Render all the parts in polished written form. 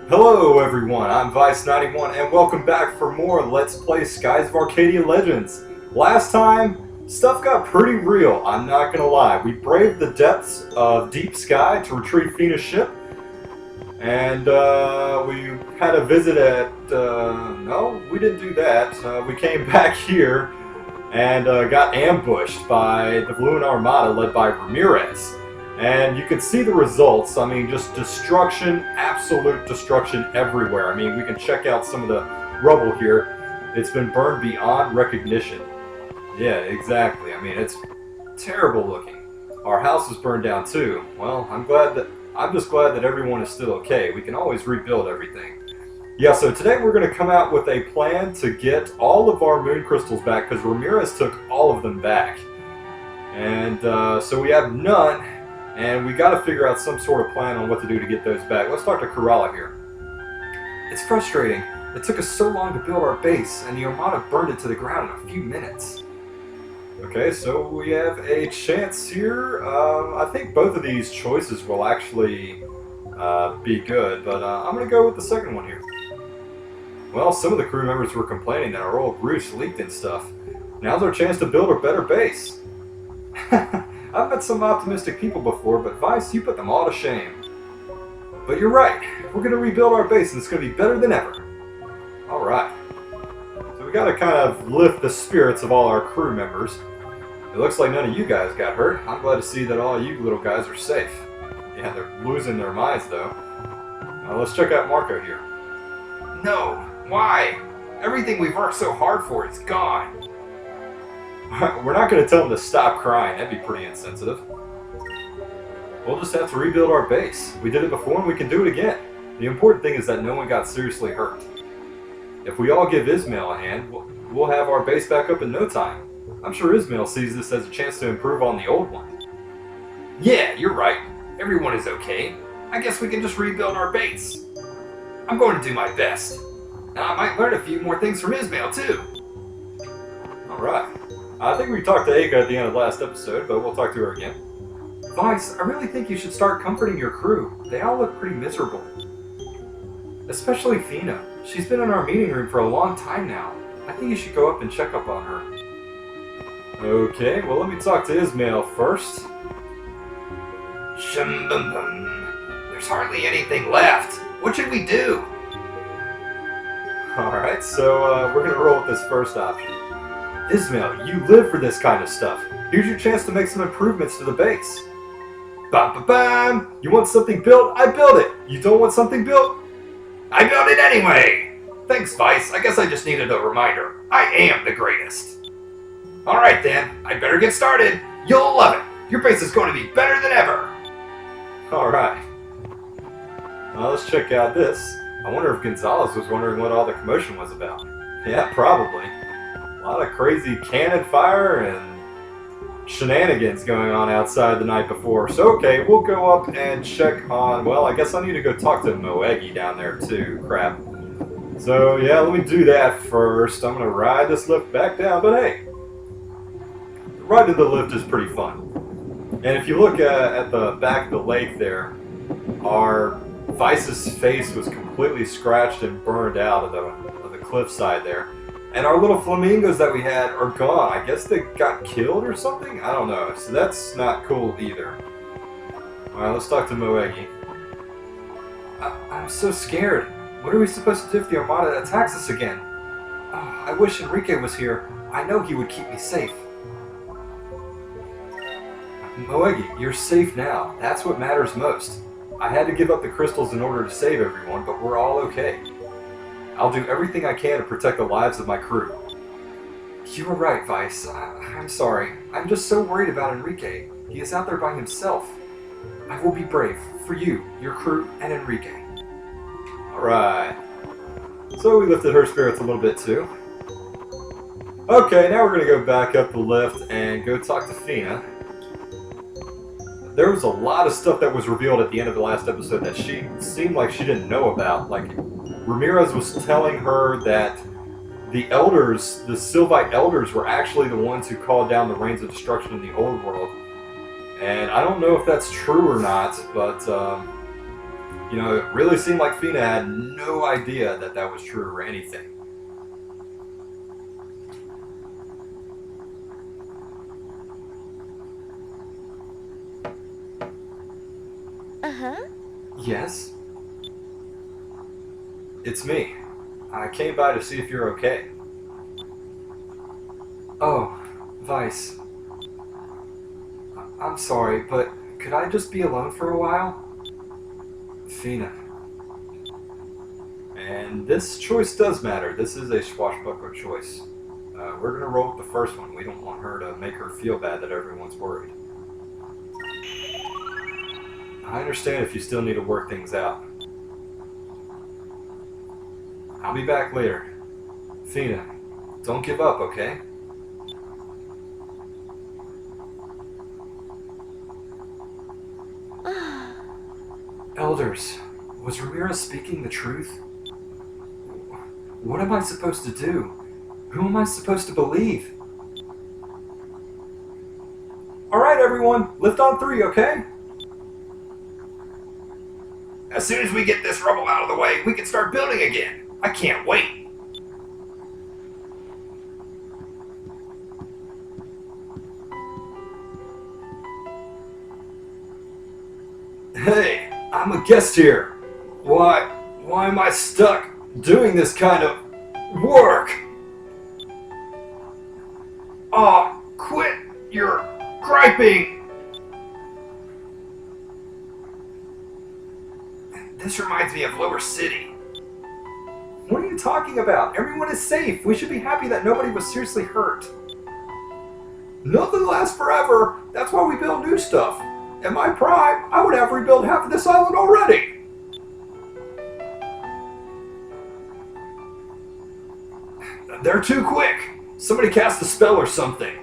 Hello everyone, I'm Vyse91 and welcome back for more Let's Play Skies of Arcadia Legends. Last time, stuff got pretty real, I'm not gonna lie. We braved the depths of deep sky to retrieve Fina's ship. And we had a visit at, no, we didn't do that. We came back here and got ambushed by the Blue Armada led by Ramirez. And you can see the results. I mean, just destruction, absolute destruction everywhere. I mean, we can check out some of the rubble here. It's been burned beyond recognition. Yeah, exactly. I mean, it's terrible looking. Our house was burned down too. Well, I'm just glad that everyone is still okay. We can always rebuild everything. Yeah, so today we're going to come out with a plan to get all of our moon crystals back because Ramirez took all of them back. And so we have none. And we got to figure out some sort of plan on what to do to get those back. Let's talk to Kerala here. It's frustrating. It took us so long to build our base, and the Armada burned it to the ground in a few minutes. Okay, so we have a chance here. I think both of these choices will actually be good, but I'm going to go with the second one here. Well, some of the crew members were complaining that our old roofs leaked and stuff. Now's our chance to build a better base. I've met some optimistic people before, but Vyse, you put them all to shame. But you're right. We're going to rebuild our base, and it's going to be better than ever. Alright. So we got to kind of lift the spirits of all our crew members. It looks like none of you guys got hurt. I'm glad to see that all you little guys are safe. Yeah, they're losing their minds, though. Now let's check out Marco here. No, why? Everything we've worked so hard for is gone. We're not going to tell them to stop crying. That'd be pretty insensitive. We'll just have to rebuild our base. We did it before and we can do it again. The important thing is that no one got seriously hurt. If we all give Ismail a hand, we'll have our base back up in no time. I'm sure Ismail sees this as a chance to improve on the old one. Yeah, you're right. Everyone is okay. I guess we can just rebuild our base. I'm going to do my best. And I might learn a few more things from Ismail, too. Alright. I think we talked to Aka at the end of the last episode, but we'll talk to her again. Vyse, I really think you should start comforting your crew. They all look pretty miserable. Especially Fina. She's been in our meeting room for a long time now. I think you should go up and check up on her. Okay, well let me talk to Ismail first. Shum-bum-bum. There's hardly anything left. What should we do? Alright, so we're going to roll with this first option. Ismail, you live for this kind of stuff. Here's your chance to make some improvements to the base. Bam-bam-bam! You want something built? I build it! You don't want something built? I built it anyway! Thanks, Vyse. I guess I just needed a reminder. I am the greatest. Alright then, I better get started. You'll love it. Your base is going to be better than ever. Alright. Now let's check out this. I wonder if Gonzalez was wondering what all the commotion was about. Yeah, probably. A lot of crazy cannon fire and shenanigans going on outside the night before. So okay, we'll go up and check on, well, I guess I need to go talk to Moegi down there too. Crap. So yeah, let me do that first. I'm going to ride this lift back down, but hey, the ride to the lift is pretty fun. And if you look at the back of the lake there, our Vyse's face was completely scratched and burned out of the cliffside there. And our little flamingos that we had are gone. I guess they got killed or something? I don't know. So that's not cool either. Alright, let's talk to Moegi. I'm so scared. What are we supposed to do if the Armada attacks us again? Oh, I wish Enrique was here. I know he would keep me safe. Moegi, you're safe now. That's what matters most. I had to give up the crystals in order to save everyone, but we're all okay. I'll do everything I can to protect the lives of my crew. You were right, Vyse. I'm sorry. I'm just so worried about Enrique. He is out there by himself. I will be brave. For you, your crew, and Enrique. Alright. So we lifted her spirits a little bit too. Okay, now we're going to go back up the lift and go talk to Fina. There was a lot of stuff that was revealed at the end of the last episode that she seemed like she didn't know about. Like, Ramirez was telling her that the elders, the Sylvite elders, were actually the ones who called down the rains of destruction in the old world. And I don't know if that's true or not, but You know, it really seemed like Fina had no idea that that was true or anything. Uh-huh. Yes? It's me. I came by to see if you're okay. Oh, Vyse. I'm sorry, but could I just be alone for a while? Fina. And this choice does matter. This is a swashbuckler choice. We're going to roll with the first one. We don't want her to make her feel bad that everyone's worried. I understand if you still need to work things out. I'll be back later. Fina, don't give up, okay? Elders, was Ramirez speaking the truth? What am I supposed to do? Who am I supposed to believe? Alright, everyone, lift on 3, okay? As soon as we get this rubble out of the way, we can start building again. I can't wait. Hey, I'm a guest here. Why am I stuck doing this kind of work? Aw, quit your griping. This reminds me of Lower City. What are you talking about? Everyone is safe. We should be happy that nobody was seriously hurt. Nothing lasts forever. That's why we build new stuff. In my prime, I would have rebuilt half of this island already. They're too quick. Somebody cast a spell or something.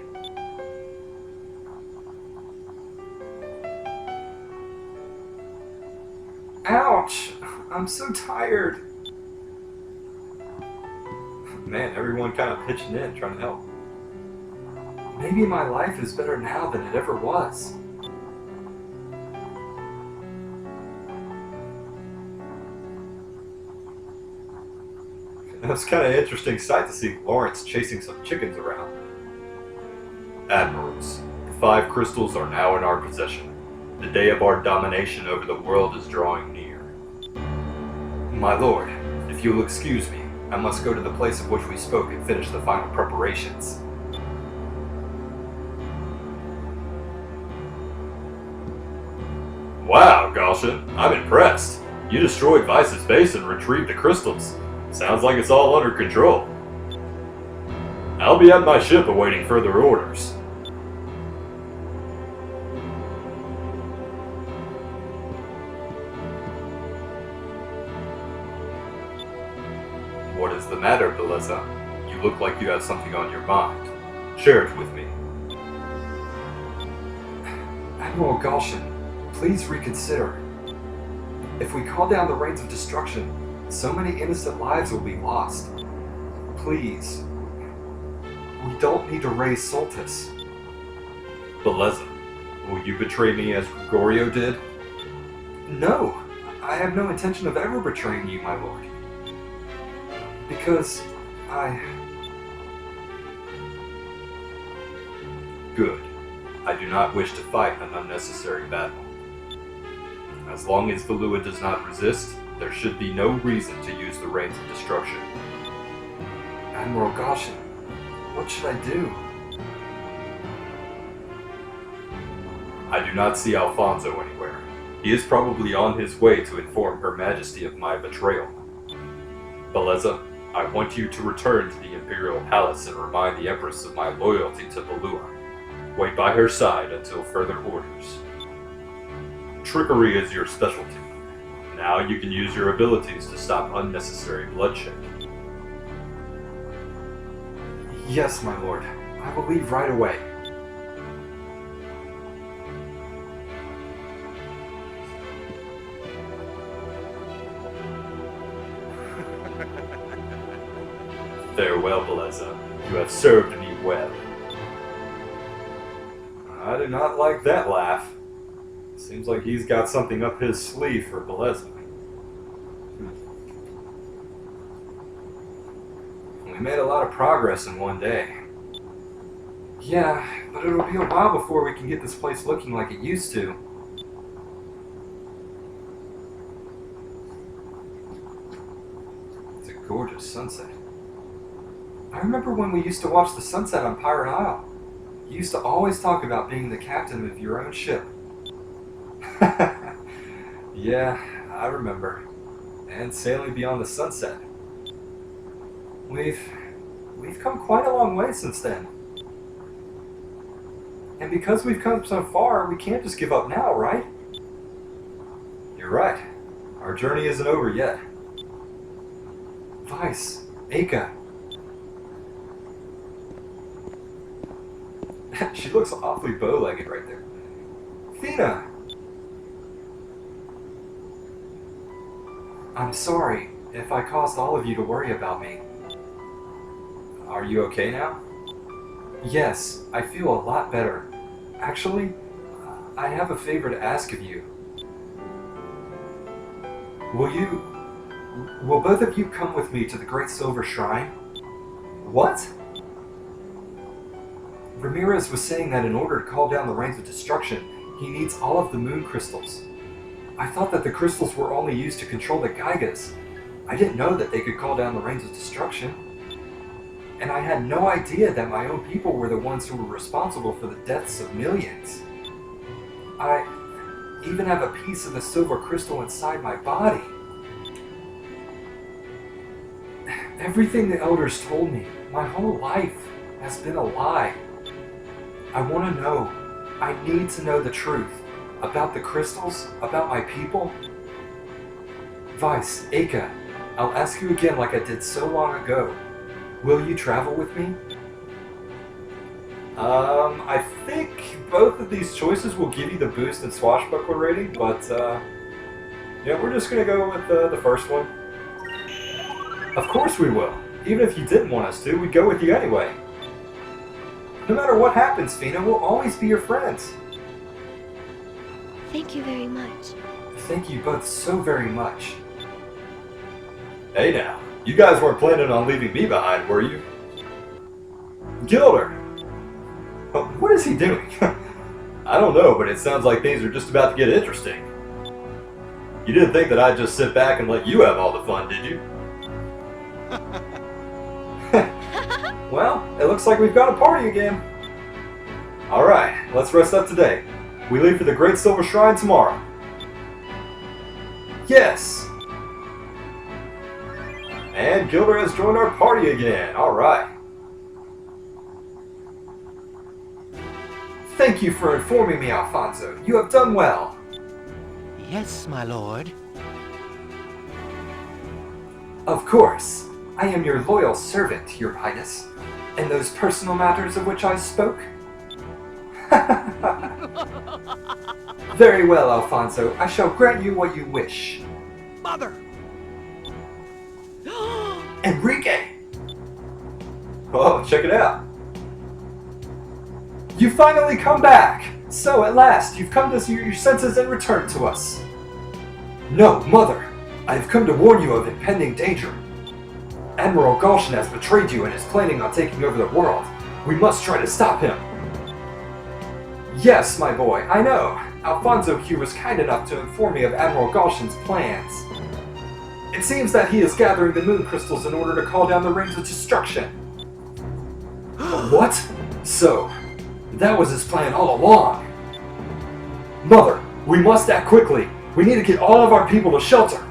Ouch! I'm so tired. Man, everyone kind of pitching in, trying to help. Maybe my life is better now than it ever was. It was kind of an interesting sight to see Lawrence chasing some chickens around. Admirals, the 5 crystals are now in our possession. The day of our domination over the world is drawing near. My lord, if you'll excuse me, I must go to the place of which we spoke and finish the final preparations. Wow, Galshan, I'm impressed. You destroyed Vyse's base and retrieved the crystals. Sounds like it's all under control. I'll be at my ship awaiting further orders. What is the matter, Beleza? You look like you have something on your mind. Share it with me. Admiral Galshan, please reconsider. If we call down the rains of destruction, so many innocent lives will be lost. Please. We don't need to raise Soltis. Beleza, will you betray me as Gregorio did? No, I have no intention of ever betraying you, my lord. Because Good. I do not wish to fight an unnecessary battle. As long as Valua does not resist, there should be no reason to use the Rains of Destruction. Admiral Galshan, what should I do? I do not see Alfonso anywhere. He is probably on his way to inform Her Majesty of my betrayal. Beleza, I want you to return to the Imperial Palace and remind the Empress of my loyalty to Valua. Wait by her side until further orders. Trickery is your specialty. Now you can use your abilities to stop unnecessary bloodshed. Yes, my lord. I will leave right away. Farewell, Beleza. You have served me well. I do not like that laugh. Seems like he's got something up his sleeve for Beleza. We made a lot of progress in one day. Yeah, but it'll be a while before we can get this place looking like it used to. It's a gorgeous sunset. I remember when we used to watch the sunset on Pirate Isle. You used to always talk about being the captain of your own ship. Yeah, I remember. And sailing beyond the sunset. We've come quite a long way since then. And because we've come so far, we can't just give up now, right? You're right. Our journey isn't over yet. Vyse, Aka. She looks awfully bow-legged right there. Fina! I'm sorry if I caused all of you to worry about me. Are you okay now? Yes, I feel a lot better. Actually, I have a favor to ask of you. Will both of you come with me to the Great Silver Shrine? What? Ramirez was saying that in order to call down the rains of destruction, he needs all of the moon crystals. I thought that the crystals were only used to control the Geigas. I didn't know that they could call down the rains of destruction. And I had no idea that my own people were the ones who were responsible for the deaths of millions. I even have a piece of the silver crystal inside my body. Everything the elders told me, my whole life, has been a lie. I want to know. I need to know the truth. About the crystals, about my people. Vyse, Aka, I'll ask you again like I did so long ago. Will you travel with me? I think both of these choices will give you the boost in swashbuckler rating, but yeah, we're just gonna go with the first one. Of course we will. Even if you didn't want us to, we'd go with you anyway. No matter what happens, Fina, we'll always be your friends. Thank you very much. Thank you both so very much. Hey now, you guys weren't planning on leaving me behind, were you? Gilder! What is he doing? I don't know, but it sounds like things are just about to get interesting. You didn't think that I'd just sit back and let you have all the fun, did you? Well, it looks like we've got a party again. Alright, let's rest up today. We leave for the Great Silver Shrine tomorrow. Yes! And Gilder has joined our party again. Alright. Thank you for informing me, Alfonso. You have done well. Yes, my lord. Of course. I am your loyal servant, Your Highness. And those personal matters of which I spoke? Very well, Alfonso. I shall grant you what you wish. Mother! Enrique! Oh, check it out. You finally come back! So, at last, you've come to your senses and returned to us. No, Mother! I have come to warn you of impending danger. Admiral Galshan has betrayed you and is planning on taking over the world. We must try to stop him. Yes, my boy, I know. Alfonso here was kind enough to inform me of Admiral Galshan's plans. It seems that he is gathering the moon crystals in order to call down the rings of destruction. What? So, that was his plan all along. Mother, we must act quickly. We need to get all of our people to shelter.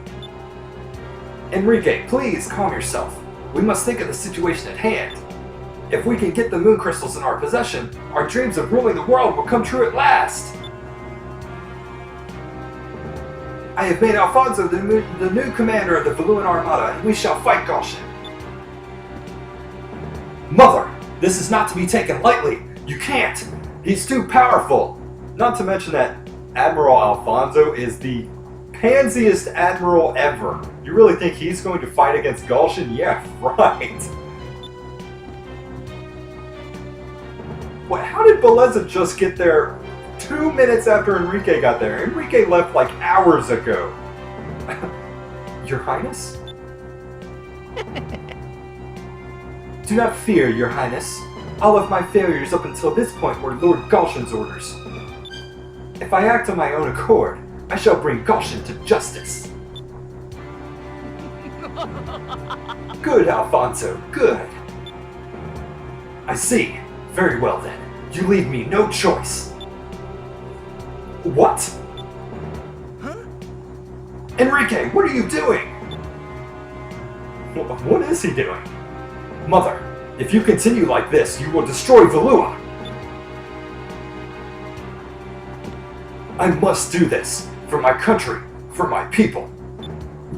Enrique, please calm yourself. We must think of the situation at hand. If we can get the moon crystals in our possession, our dreams of ruling the world will come true at last. I have made Alfonso the new commander of the Valuan Armada, and we shall fight Galshan. Mother, this is not to be taken lightly. You can't. He's too powerful. Not to mention that Admiral Alfonso is the pansiest admiral ever. You really think he's going to fight against Galshan? Yeah, right. What? How did Beleza just get there 2 minutes after Enrique got there? Enrique left like hours ago. Your Highness? Do not fear, your highness. All of my failures up until this point were Lord Galshan's orders. If I act on my own accord, I shall bring Galshan to justice. Good, Alfonso, good. I see. Very well then. You leave me no choice. What? Huh? Enrique, what are you doing? What is he doing? Mother, if you continue like this, you will destroy Valua. I must do this. For my country. For my people.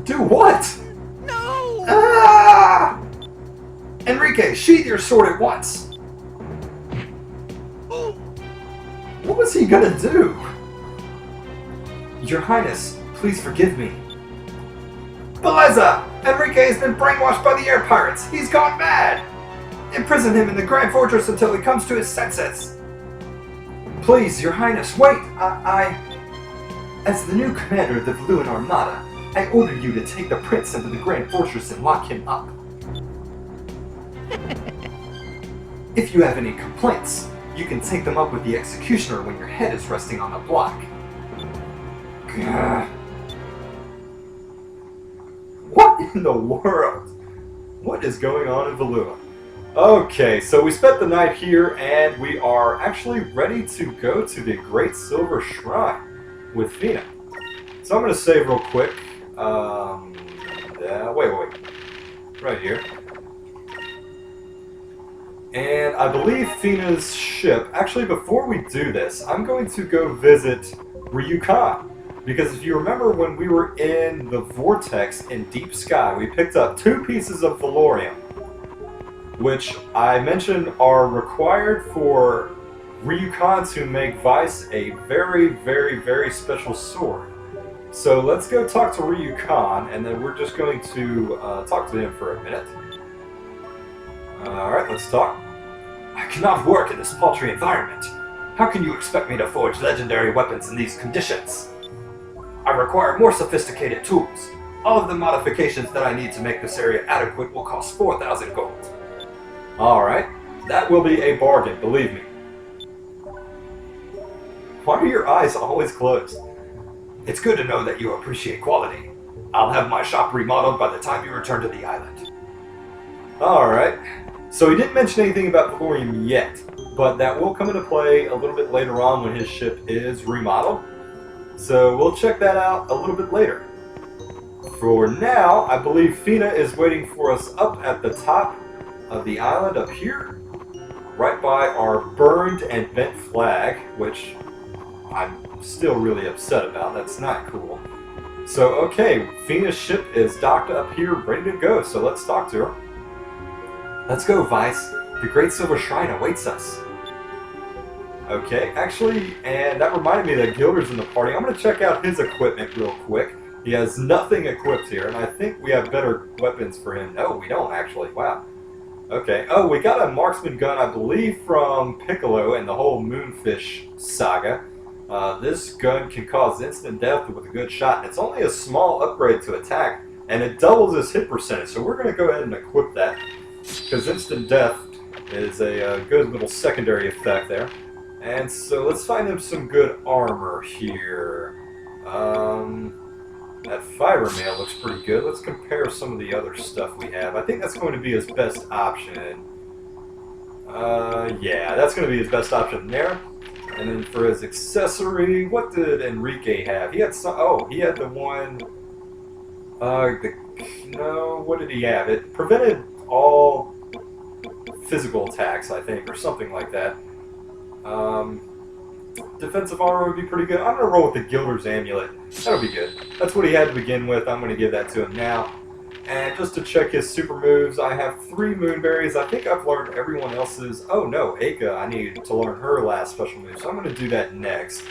Do what? No! Ah! Enrique, sheath your sword at once. Ooh. What was he gonna do? Your Highness, please forgive me. Beleza! Enrique has been brainwashed by the air pirates. He's gone mad. Imprison him in the Grand Fortress until he comes to his senses. Please, Your Highness, wait! As the new commander of the Valuan Armada, I order you to take the prince into the Grand Fortress and lock him up. If you have any complaints, you can take them up with the executioner when your head is resting on the block. Gah. What in the world? What is going on in Valua? Okay, so we spent the night here, and we are actually ready to go to the Great Silver Shrine with Fina. So I'm going to save real quick. Wait. Right here. And I believe Fina's ship... Actually, before we do this, I'm going to go visit Ryukan. Because if you remember when we were in the Vortex in Deep Sky, we picked up 2 pieces of Valorium, which I mentioned are required for Ryukan to make Vyse a very, very, very special sword. So let's go talk to Ryukan, and then we're just going to talk to him for a minute. Alright, let's talk. I cannot work in this paltry environment. How can you expect me to forge legendary weapons in these conditions? I require more sophisticated tools. All of the modifications that I need to make this area adequate will cost 4,000 gold. Alright, that will be a bargain, believe me. Why are your eyes always closed? It's good to know that you appreciate quality. I'll have my shop remodeled by the time you return to the island. Alright, so he didn't mention anything about Valorium yet, but that will come into play a little bit later on when his ship is remodeled. So we'll check that out a little bit later. For now, I believe Fina is waiting for us up at the top of the island up here, right by our burned and bent flag, which I'm still really upset about. That's not cool. So, okay, Fina's ship is docked up here, ready to go, so let's talk to her. Let's go, Vyse. The Great Silver Shrine awaits us. Okay, actually, and that reminded me that Gilder's in the party. I'm going to check out his equipment real quick. He has nothing equipped here, and I think we have better weapons for him. No, we don't, actually. Wow. Okay. Oh, we got a marksman gun, I believe, from Piccolo and the whole Moonfish saga. This gun can cause instant death with a good shot, and it's only a small upgrade to attack, and it doubles his hit percentage, so we're going to go ahead and equip that, because instant death is a good little secondary effect there. And so let's find him some good armor here. That fiber mail looks pretty good. Let's compare some of the other stuff we have. I think that's going to be his best option. Yeah, that's going to be his best option there. And then for his accessory, what did Enrique have? He had some. Oh, he had the one. No, what did he have? It prevented all physical attacks, I think, or something like that. Defensive armor would be pretty good. I'm going to roll with the Gilder's Amulet. That'll be good. That's what he had to begin with. I'm going to give that to him now. And just to check his super moves, I have 3 Moonberries. I think I've learned everyone else's... Oh no, Aka, I need to learn her last special move, so I'm going to do that next.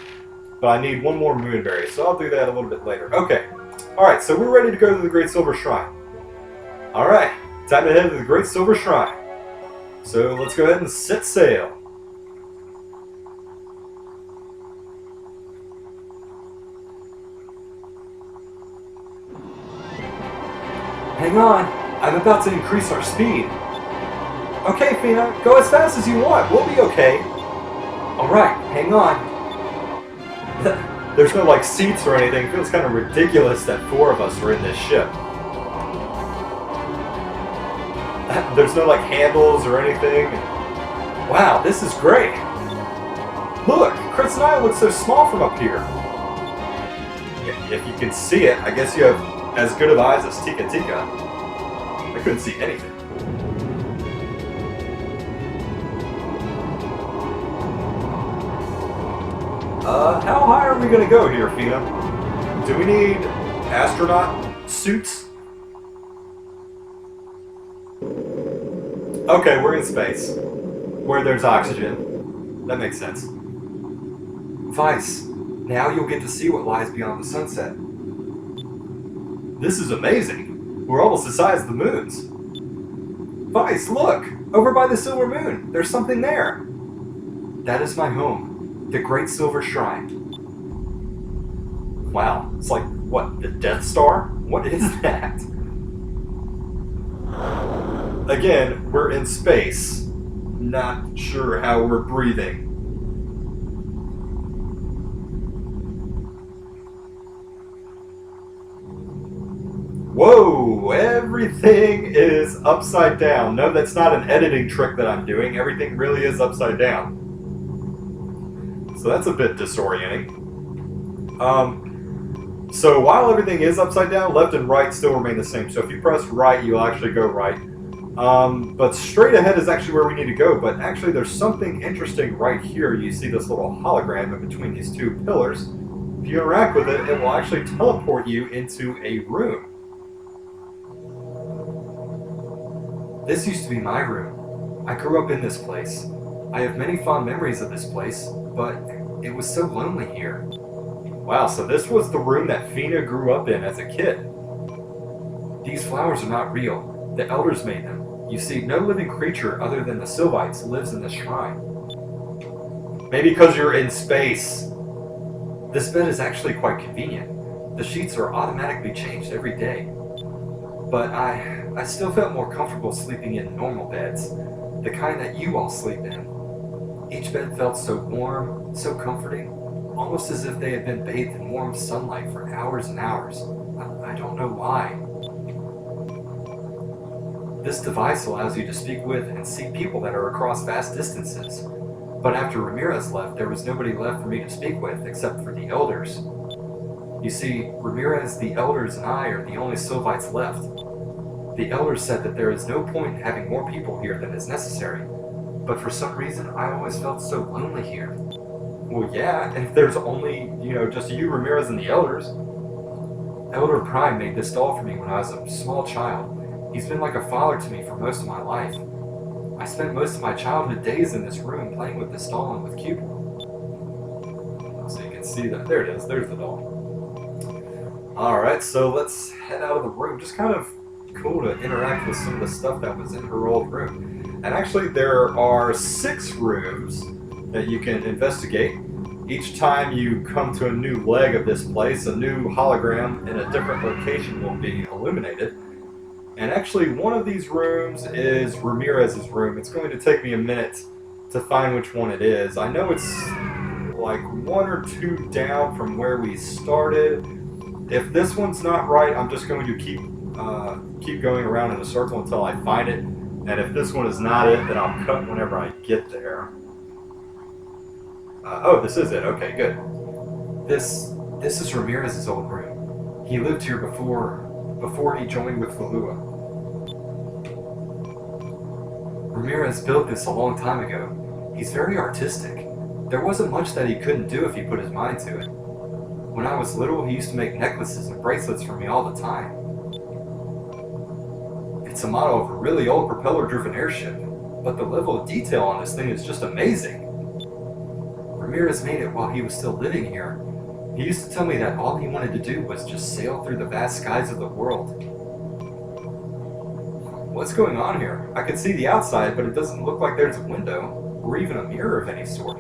But I need 1 more Moonberry, so I'll do that a little bit later. Okay. Alright, so we're ready to go to the Great Silver Shrine. Alright, time to head to the Great Silver Shrine. So let's go ahead and set sail. Hang on, I'm about to increase our speed. Okay, Fina, go as fast as you want. We'll be okay. Alright, hang on. There's no like seats or anything. It feels kind of ridiculous that 4 of us are in this ship. There's no like handles or anything. Wow, this is great. Look, Chris and I look so small from up here. If you can see it, I guess you have as good of eyes as Tika Tika. I couldn't see anything. How high are we gonna go here, Fina? Do we need astronaut suits? Okay, we're in space. Where there's oxygen. That makes sense. Vyse, now you'll get to see what lies beyond the sunset. This is amazing. We're almost the size of the moons. Vyse, look! Over by the silver moon, there's something there. That is my home, the Great Silver Shrine. Wow, it's like, what, the Death Star? What is that? Again, we're in space. Not sure how we're breathing. Whoa, everything is upside down. No, that's not an editing trick that I'm doing. Everything really is upside down. So that's a bit disorienting. So while everything is upside down, left and right still remain the same. So if you press right, you'll actually go right. But straight ahead is actually where we need to go. But actually there's something interesting right here. You see this little hologram in between these 2 pillars. If you interact with it, it will actually teleport you into a room. This used to be my room. I grew up in this place. I have many fond memories of this place, but it was so lonely here. Wow, so this was the room that Fina grew up in as a kid. These flowers are not real. The elders made them. You see, no living creature other than the Sylvites lives in this shrine. Maybe because you're in space. This bed is actually quite convenient. The sheets are automatically changed every day. But I still felt more comfortable sleeping in normal beds, the kind that you all sleep in. Each bed felt so warm, so comforting, almost as if they had been bathed in warm sunlight for hours and hours. I don't know why. This device allows you to speak with and see people that are across vast distances. But after Ramirez left, there was nobody left for me to speak with except for the elders. You see, Ramirez, the elders, and I are the only Sylvites left. The elders said that there is no point in having more people here than is necessary. But for some reason, I always felt so lonely here. Well, yeah, and if there's only, just you, Ramirez, and the elders. Elder Prime made this doll for me when I was a small child. He's been like a father to me for most of my life. I spent most of my childhood days in this room playing with this doll and with Cupid. So you can see that. There it is. There's the doll. Alright, so let's head out of the room. Just kind of cool to interact with some of the stuff that was in her old room. And actually there are 6 rooms that you can investigate. Each time you come to a new leg of this place, a new hologram in a different location will be illuminated. And actually one of these rooms is Ramirez's room. It's going to take me a minute to find which one it is. I know it's like 1 or 2 down from where we started. If this one's not right, I'm just going to keep going around in a circle until I find it. And if this one is not it, then I'll cut whenever I get there. Oh, this is it. Okay, good. This is Ramirez's old room. He lived here before he joined with Valua. Ramirez built this a long time ago. He's very artistic. There wasn't much that he couldn't do if he put his mind to it. When I was little, he used to make necklaces and bracelets for me all the time. It's a model of a really old propeller-driven airship, but the level of detail on this thing is just amazing. Ramirez made it while he was still living here. He used to tell me that all he wanted to do was just sail through the vast skies of the world. What's going on here? I can see the outside, but it doesn't look like there's a window, or even a mirror of any sort.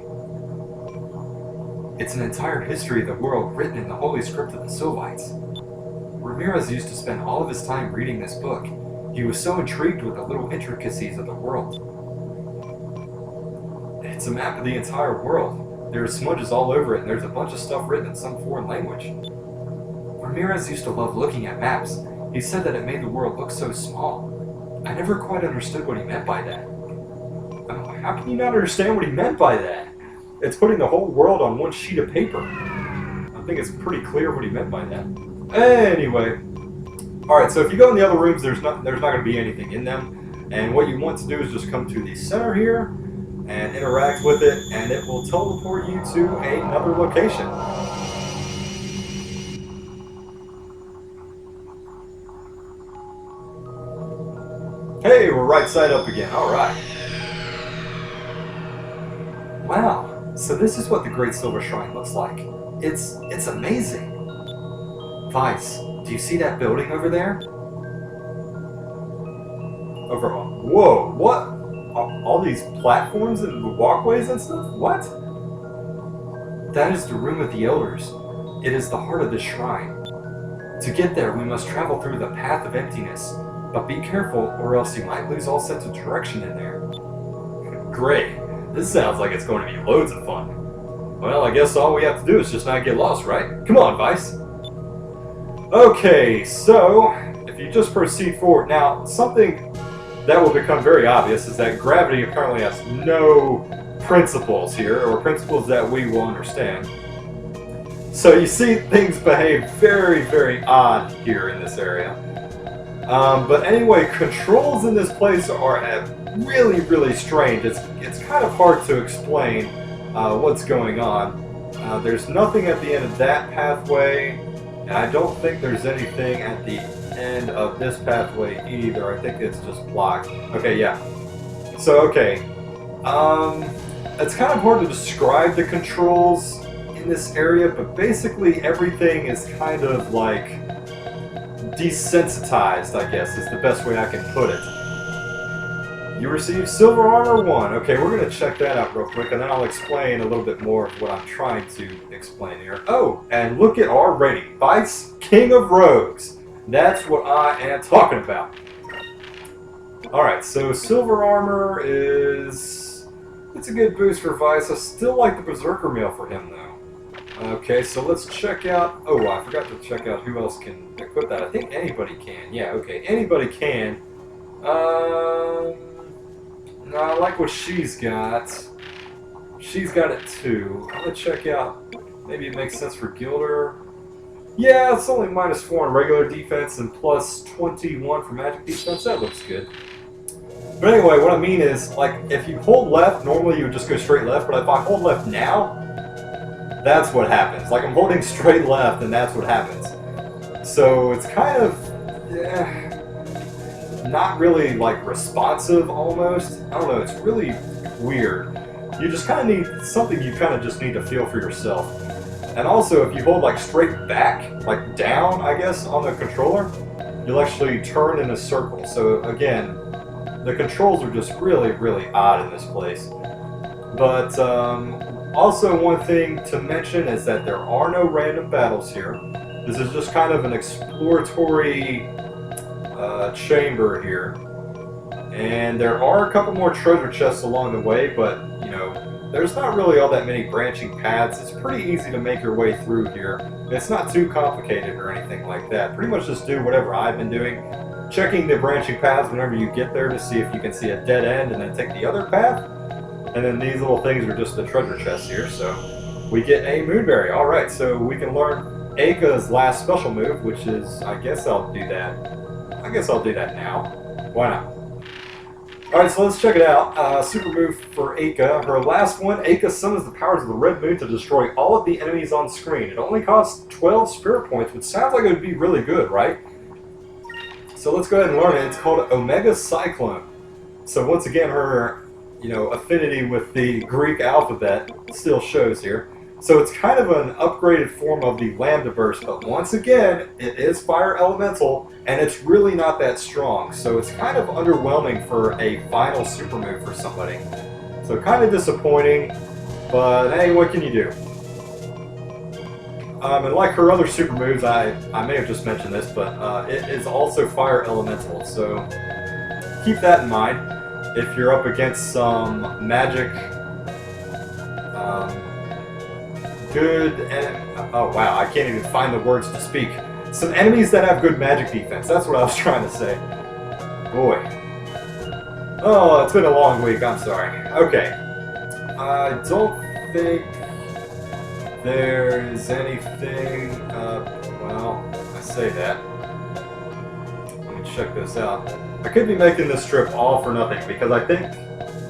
It's an entire history of the world written in the holy script of the Sylvites. Ramirez used to spend all of his time reading this book. He was so intrigued with the little intricacies of the world. It's a map of the entire world. There are smudges all over it, and there's a bunch of stuff written in some foreign language. Ramirez used to love looking at maps. He said that it made the world look so small. I never quite understood what he meant by that. Oh, how can you not understand what he meant by that? It's putting the whole world on one sheet of paper. I think it's pretty clear what he meant by that. Anyway. Alright, so if you go in the other rooms, there's not going to be anything in them. And what you want to do is just come to the center here and interact with it, and it will teleport you to another location. Hey, we're right side up again. Alright. Wow, so this is what the Great Silver Shrine looks like. It's amazing. Vyse, do you see that building over there? Overall. Whoa, what? All these platforms and walkways and stuff? What? That is the Room of the Elders. It is the heart of the shrine. To get there, we must travel through the Path of Emptiness. But be careful, or else you might lose all sense of direction in there. Great. This sounds like it's going to be loads of fun. Well, I guess all we have to do is just not get lost, right? Come on, Vyse. Okay, so if you just proceed forward. Now, something that will become very obvious is that gravity apparently has no principles here, or principles that we will understand. So you see things behave very, very odd here in this area. But anyway, controls in this place are really, really strange. It's kind of hard to explain what's going on. There's nothing at the end of that pathway, and I don't think there's anything at the end of this pathway either. I think it's just blocked. Okay, yeah. So, okay. It's kind of hard to describe the controls in this area, but basically everything is kind of like desensitized, I guess, is the best way I can put it. You receive Silver Armor 1. Okay, we're going to check that out real quick, and then I'll explain a little bit more of what I'm trying to explain here. Oh, and look at our rating. Vyse, King of Rogues. That's what I am talking about. Alright, so Silver Armor is... it's a good boost for Vyse. I still like the Berserker Mail for him, though. Okay, so let's check out... oh, I forgot to check out who else can equip that. I think anybody can. Yeah, okay, anybody can. No, I like what she's got. She's got it too. I'm gonna check out... maybe it makes sense for Gilder. Yeah, it's only -4 on regular defense and plus 21 for magic defense. That looks good. But anyway, what I mean is, like, if you hold left, normally you would just go straight left, but if I hold left now, that's what happens. Like, I'm holding straight left, and that's what happens. So it's kind of not really, like, responsive, almost. I don't know, it's really weird. You just kind of need something you kind of just need to feel for yourself. And also, if you hold, like, straight back, like, down, I guess, on the controller, you'll actually turn in a circle. So, again, the controls are just really, really odd in this place. But, also, one thing to mention is that there are no random battles here. This is just kind of an exploratory chamber here. And there are a couple more treasure chests along the way, but, you know, there's not really all that many branching paths. It's pretty easy to make your way through here. It's not too complicated or anything like that. Pretty much just do whatever I've been doing. Checking the branching paths whenever you get there to see if you can see a dead end and then take the other path. And then these little things are just the treasure chests here, so we get a Moonberry. Alright, so we can learn Aka's last special move, which is, I guess I'll do that. I guess I'll do that now. Why not? Alright, so let's check it out. Super move for Aka. Her last one, Aka summons the powers of the Red Moon to destroy all of the enemies on screen. It only costs 12 spirit points, which sounds like it would be really good, right? So let's go ahead and learn it. It's called Omega Cyclone. So once again, her, you know, affinity with the Greek alphabet still shows here. So it's kind of an upgraded form of the Lambda Burst, but once again, it is Fire Elemental, and it's really not that strong. So it's kind of underwhelming for a final super move for somebody. So kind of disappointing, but hey, what can you do? And like her other super moves, I may have just mentioned this, but it is also Fire Elemental, so keep that in mind. If you're up against some magic good... Oh, wow, I can't even find the words to speak. Some enemies that have good magic defense. That's what I was trying to say. Boy. Oh, it's been a long week. I'm sorry. Okay. I don't think there's anything... well, I say that. Let me check this out. I could be making this trip all for nothing, because I think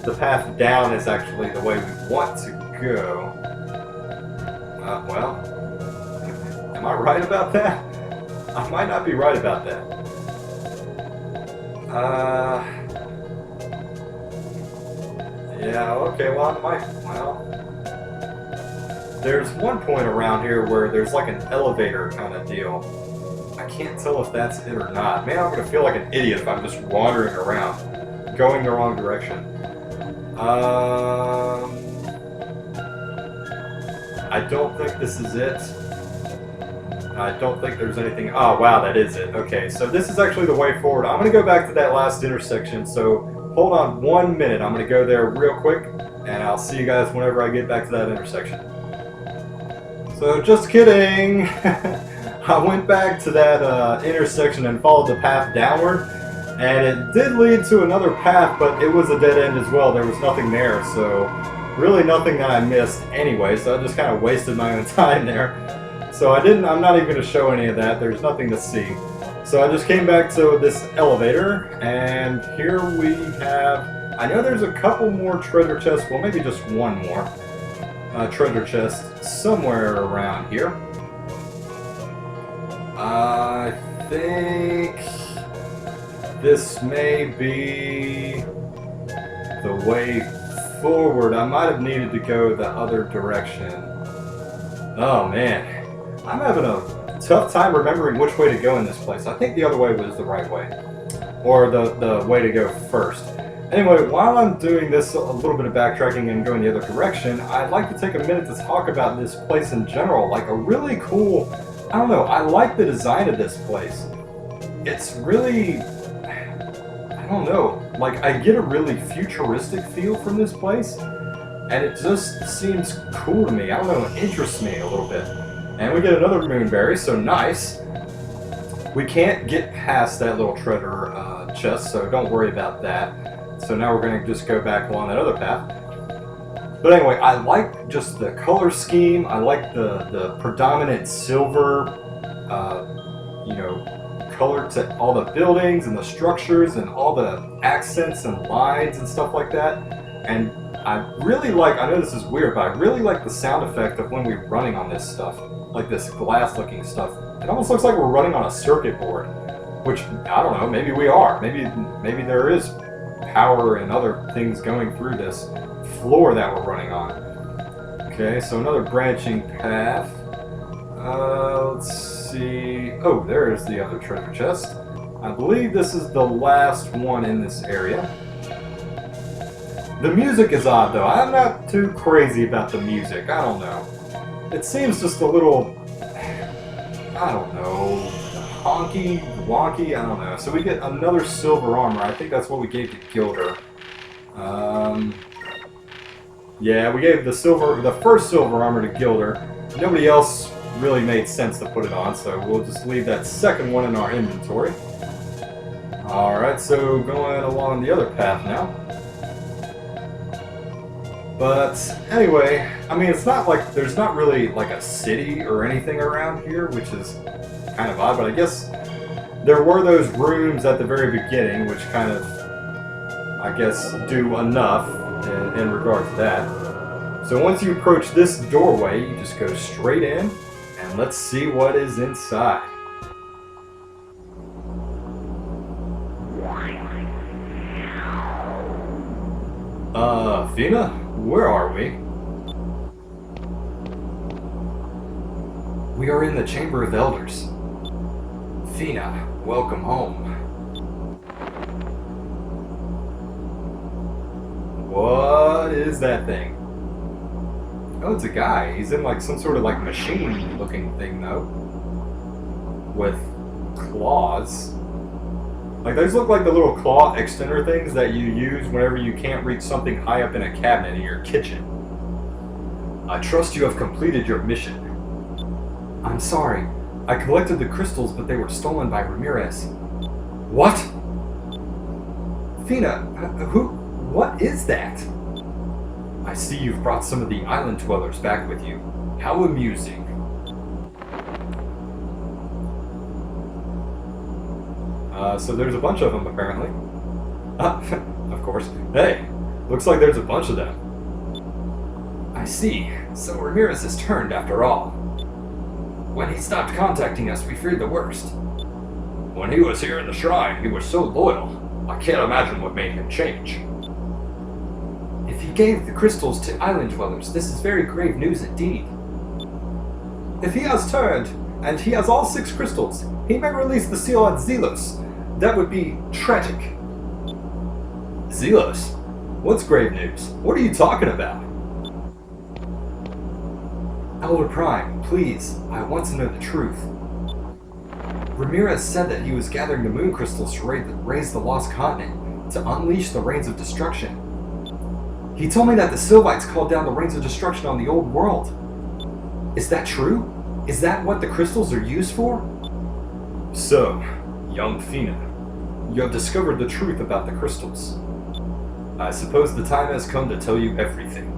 the path down is actually the way we want to go. Well, am I right about that? I might not be right about that. Yeah, okay, well, I might, well... There's one point around here where there's like an elevator kind of deal. I can't tell if that's it or not. Man, I'm gonna feel like an idiot if I'm just wandering around, going the wrong direction. I don't think this is it. I don't think there's anything... Oh, wow, that is it. Okay, so this is actually the way forward. I'm going to go back to that last intersection, so hold on 1 minute. I'm going to go there real quick, and I'll see you guys whenever I get back to that intersection. So, just kidding! I went back to that intersection and followed the path downward, and it did lead to another path, but it was a dead end as well. There was nothing there, so really nothing that I missed anyway, so I just kind of wasted my own time there. So I'm not even going to show any of that. There's nothing to see. So I just came back to this elevator, and here we have... I know there's a couple more treasure chests, well maybe just one more treasure chest somewhere around here. I think this may be the way forward. I might have needed to go the other direction. Oh man. I'm having a tough time remembering which way to go in this place. I think the other way was the right way. Or the way to go first. Anyway, while I'm doing this a little bit of backtracking and going the other direction, I'd like to take a minute to talk about this place in general. Like a really cool... I don't know, I like the design of this place. It's really... I don't know. Like, I get a really futuristic feel from this place. And it just seems cool to me. I don't know, it interests me a little bit. And we get another moonberry, so nice. We can't get past that little treasure chest, so don't worry about that. So now we're going to just go back along that other path. But anyway, I like just the color scheme. I like the predominant silver, color to all the buildings and the structures and all the accents and lines and stuff like that. And I really like, I know this is weird, but I really like the sound effect of when we're running on this stuff. Like this glass-looking stuff. It almost looks like we're running on a circuit board, which, I don't know, maybe we are. Maybe there is power and other things going through this floor that we're running on. Okay, so another branching path. Let's see... Oh, there's the other treasure chest. I believe this is the last one in this area. The music is odd, though. I'm not too crazy about the music. I don't know. It seems just a little, I don't know, honky, wonky, I don't know. So we get another silver armor. I think that's what we gave to Gilder. Yeah, we gave the first silver armor to Gilder. Nobody else really made sense to put it on, so we'll just leave that second one in our inventory. Alright, so going along the other path now. But anyway, I mean, it's not like there's not really like a city or anything around here, which is kind of odd, but I guess there were those rooms at the very beginning, which kind of, I guess, do enough in regard to that. So once you approach this doorway, you just go straight in, and let's see what is inside. Fina? Where are we? We are in the Chamber of Elders. Fina, welcome home. What is that thing? Oh, it's a guy. He's in like some sort of like machine looking thing though. With claws. Like those look like the little claw extender things that you use whenever you can't reach something high up in a cabinet in your kitchen. I trust you have completed your mission. I'm sorry. I collected the crystals, but they were stolen by Ramirez. What? Fina, what is that? I see you've brought some of the island dwellers back with you. How amusing. So there's a bunch of them, apparently. Of course. Hey, looks like there's a bunch of them. I see. So Ramirez has turned after all. When he stopped contacting us, we feared the worst. When he was here in the shrine, he was so loyal. I can't imagine what made him change. If he gave the crystals to island dwellers, this is very grave news indeed. If he has turned, and he has all 6 crystals, he may release the seal on Zelos. That would be tragic. Zelos? What's grave news? What are you talking about? Elder Prime, please, I want to know the truth. Ramirez said that he was gathering the moon crystals to raise the Lost Continent, to unleash the rains of destruction. He told me that the Sylvites called down the rains of destruction on the old world. Is that true? Is that what the crystals are used for? So, young Fina, you have discovered the truth about the crystals. I suppose the time has come to tell you everything.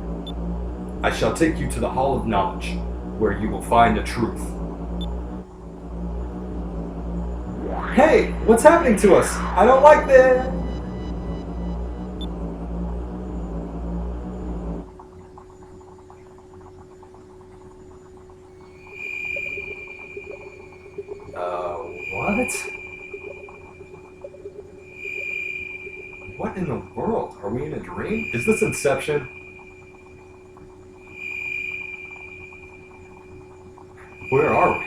I shall take you to the Hall of Knowledge, where you will find the truth. Hey, what's happening to us? I don't like this. What? What in the world? Are we in a dream? Is this Inception? Where are we?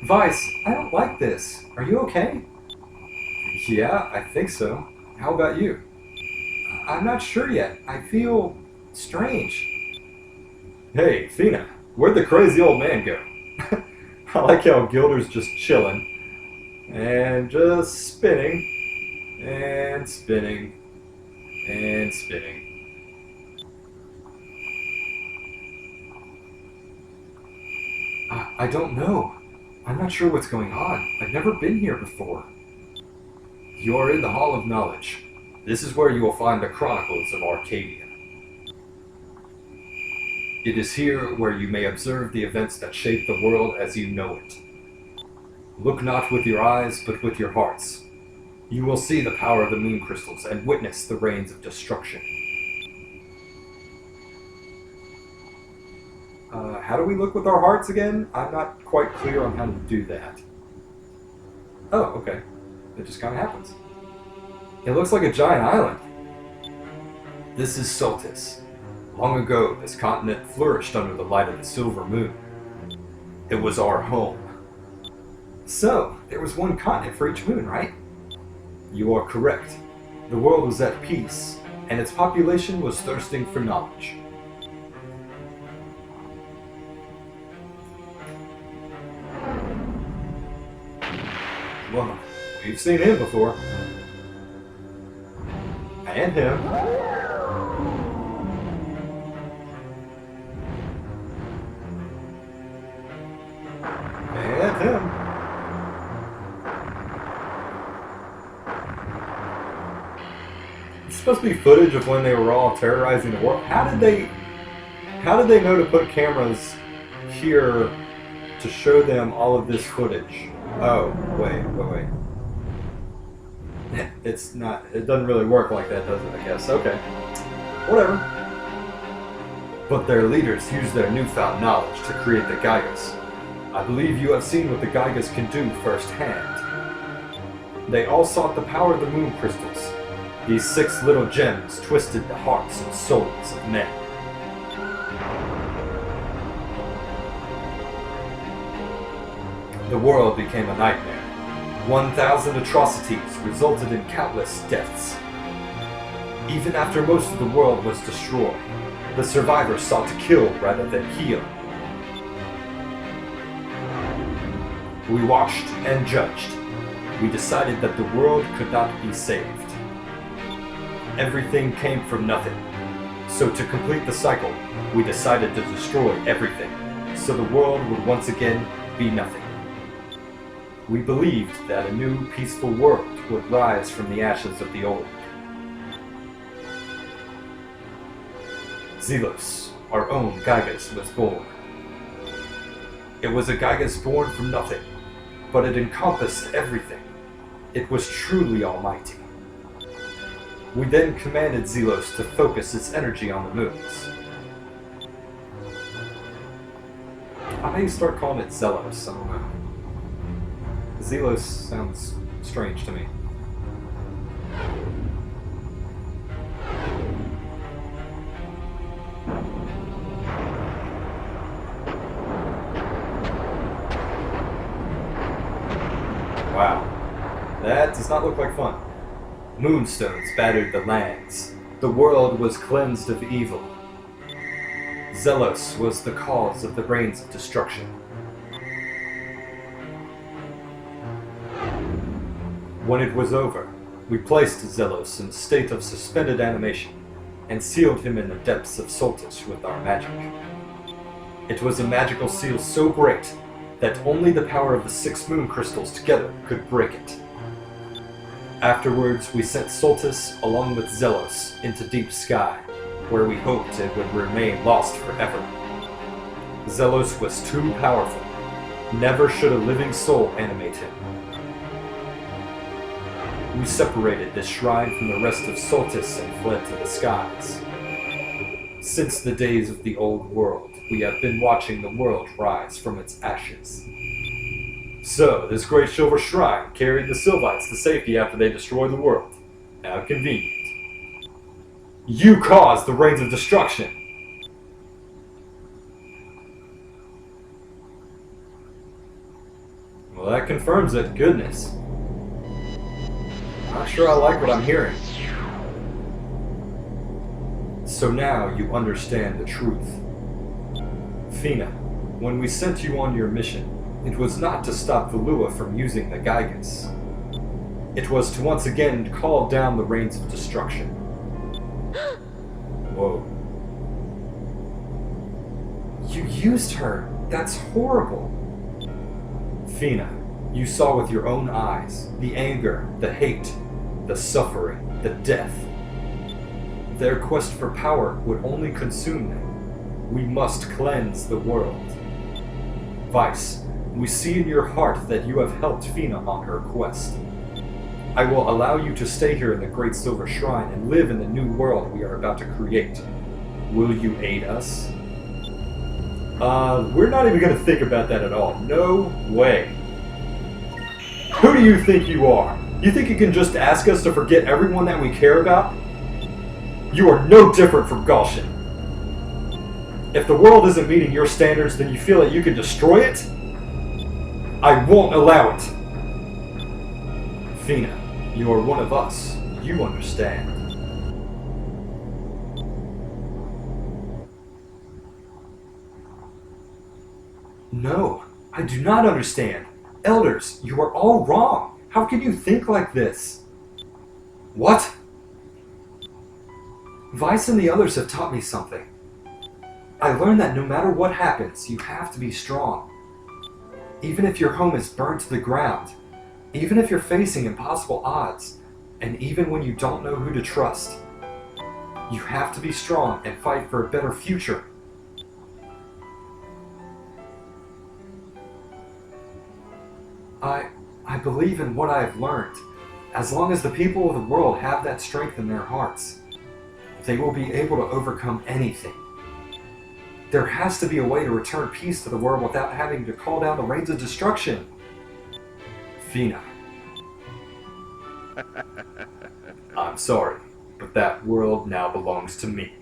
Vyse, I don't like this. Are you okay? Yeah, I think so. How about you? I'm not sure yet. I feel strange. Hey, Fina, where'd the crazy old man go? I like how Gilder's just chilling. And just spinning. And spinning. And spinning. I don't know. I'm not sure what's going on. I've never been here before. You are in the Hall of Knowledge. This is where you will find the Chronicles of Arcadia. It is here where you may observe the events that shape the world as you know it. Look not with your eyes, but with your hearts. You will see the power of the moon crystals and witness the rains of destruction. How do we look with our hearts again? I'm not quite clear on how to do that. Oh, okay. It just kind of happens. It looks like a giant island. This is Soltis. Long ago, this continent flourished under the light of the silver moon. It was our home. So, there was one continent for each moon, right? You are correct. The world was at peace, and its population was thirsting for knowledge. Well, we've seen him before. And him. And him. It's supposed to be footage of when they were all terrorizing the world. How did they know to put cameras here to show them all of this footage? Oh, wait. It's not, it doesn't really work like that, does it, I guess? Okay. Whatever. But their leaders used their newfound knowledge to create the Gaigas. I believe you have seen what the Gaigas can do firsthand. They all sought the power of the moon crystals. These 6 little gems twisted the hearts and souls of men. The world became a nightmare. 1,000 atrocities resulted in countless deaths. Even after most of the world was destroyed, the survivors sought to kill rather than heal. We watched and judged. We decided that the world could not be saved. Everything came from nothing. So to complete the cycle, we decided to destroy everything, so the world would once again be nothing. We believed that a new, peaceful world would rise from the ashes of the old. Zelos, our own Gygas, was born. It was a Gygas born from nothing, but it encompassed everything. It was truly almighty. We then commanded Zelos to focus its energy on the moons. I may start calling it Zelos, I don't know. Zelos sounds strange to me. Wow, that does not look like fun. Moonstones battered the lands. The world was cleansed of evil. Zelos was the cause of the rains of destruction. When it was over, we placed Zelos in a state of suspended animation and sealed him in the depths of Soltish with our magic. It was a magical seal so great that only the power of the 6 moon crystals together could break it. Afterwards, we sent Soltish along with Zelos into deep sky, where we hoped it would remain lost forever. Zelos was too powerful. Never should a living soul animate him. We separated this shrine from the rest of Soltish and fled to the skies. Since the days of the old world, we have been watching the world rise from its ashes. So, this great silver shrine carried the Sylvites to safety after they destroyed the world. How convenient. You caused the rains of destruction! Well, that confirms it. Goodness. Not sure I like what I'm hearing. So now you understand the truth. Fina, when we sent you on your mission, it was not to stop Valua from using the Gygas. It was to once again call down the rains of destruction. Whoa. You used her. That's horrible. Fina, you saw with your own eyes the anger, the hate, the suffering, the death. Their quest for power would only consume them. We must cleanse the world. Vyse, we see in your heart that you have helped Fina on her quest. I will allow you to stay here in the Great Silver Shrine and live in the new world we are about to create. Will you aid us? We're not even going to think about that at all. No way. Who do you think you are? You think you can just ask us to forget everyone that we care about? You are no different from Gaussian. If the world isn't meeting your standards, then you feel that you can destroy it? I won't allow it. Fina, you are one of us. You understand. No, I do not understand. Elders, you are all wrong. How can you think like this? What? Vyse and the others have taught me something. I learned that no matter what happens, you have to be strong. Even if your home is burned to the ground, even if you're facing impossible odds, and even when you don't know who to trust, you have to be strong and fight for a better future. I believe in what I have learned. As long as the people of the world have that strength in their hearts, they will be able to overcome anything. There has to be a way to return peace to the world without having to call down the rains of destruction. Fina. I'm sorry, but that world now belongs to me.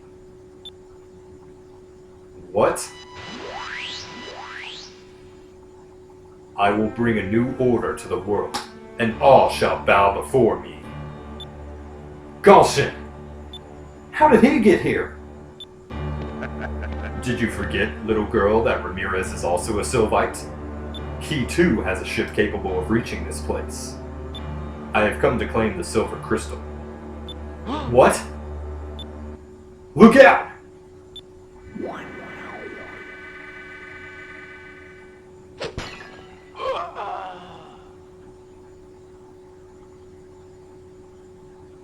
What? I will bring a new order to the world, and all shall bow before me. Gaussian! How did he get here? Did you forget, little girl, that Ramirez is also a Sylvite? He too has a ship capable of reaching this place. I have come to claim the silver crystal. What? Look out!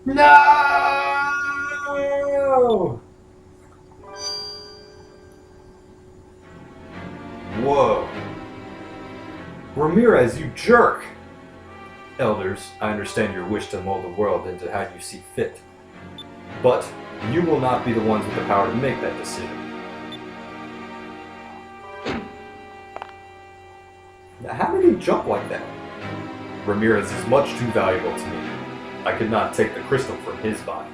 No! Whoa. Ramirez, you jerk! Elders, I understand your wish to mold the world into how you see fit. But you will not be the ones with the power to make that decision. Now, how did he jump like that? Ramirez is much too valuable to me. I could not take the crystal from his body.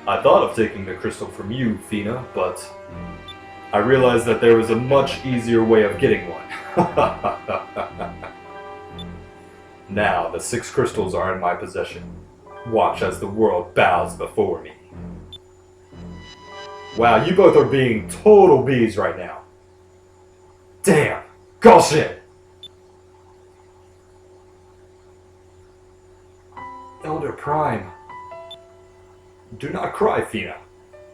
I thought of taking the crystal from you, Fina, but I realized that there was a much easier way of getting one. Now, the 6 crystals are in my possession. Watch as the world bows before me. Wow, you both are being total bees right now. Damn! Goshen! Elder Prime. Do not cry, Fina.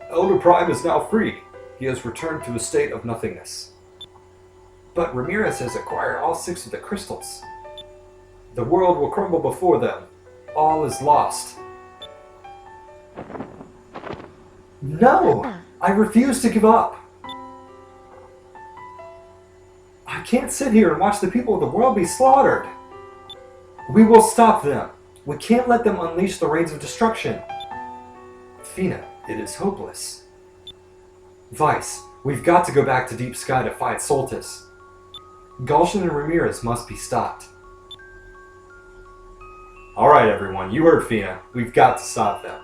Elder Prime is now free. He has returned to a state of nothingness. But Ramirez has acquired all 6 of the crystals. The world will crumble before them. All is lost. No! I refuse to give up. I can't sit here and watch the people of the world be slaughtered. We will stop them. We can't let them unleash the rains of destruction. Fina, it is hopeless. Vyse, we've got to go back to Deep Sky to fight Soltis. Gulshan and Ramirez must be stopped. Alright everyone, you heard Fina. We've got to stop them.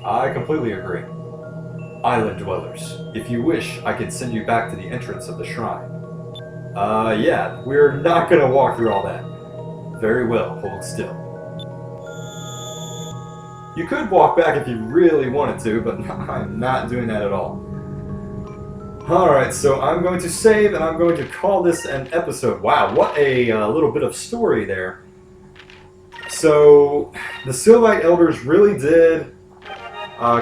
I completely agree. Island dwellers, if you wish, I can send you back to the entrance of the shrine. Yeah, we're not gonna walk through all that. Very well, hold still. You could walk back if you really wanted to, but I'm not doing that at all. Alright, so I'm going to save and I'm going to call this an episode. Wow, what a little bit of story there. So, the Sylvite Elders really did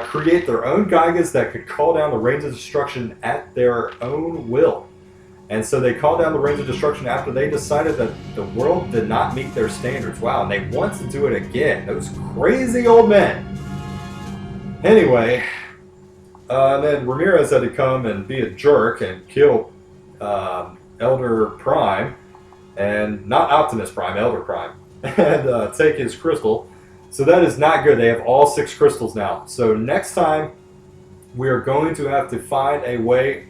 create their own Geigas that could call down the Rains of Destruction at their own will. And so they called down the Rains of Destruction after they decided that the world did not meet their standards. Wow, and they want to do it again. Those crazy old men. Anyway, and then Ramirez had to come and be a jerk and kill Elder Prime, and not Optimus Prime, Elder Prime, and take his crystal. So that is not good. They have all 6 crystals now. So next time, we are going to have to find a way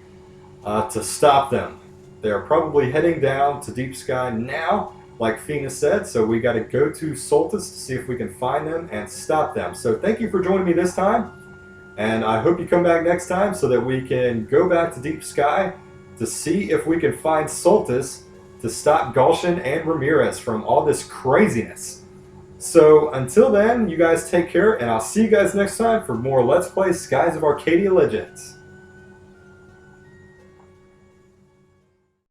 to stop them. They're probably heading down to Deep Sky now, like Fina said, so we got to go to Soltis to see if we can find them and stop them. So thank you for joining me this time, and I hope you come back next time so that we can go back to Deep Sky to see if we can find Soltis to stop Gulshan and Ramirez from all this craziness. So until then, you guys take care, and I'll see you guys next time for more Let's Play Skies of Arcadia Legends.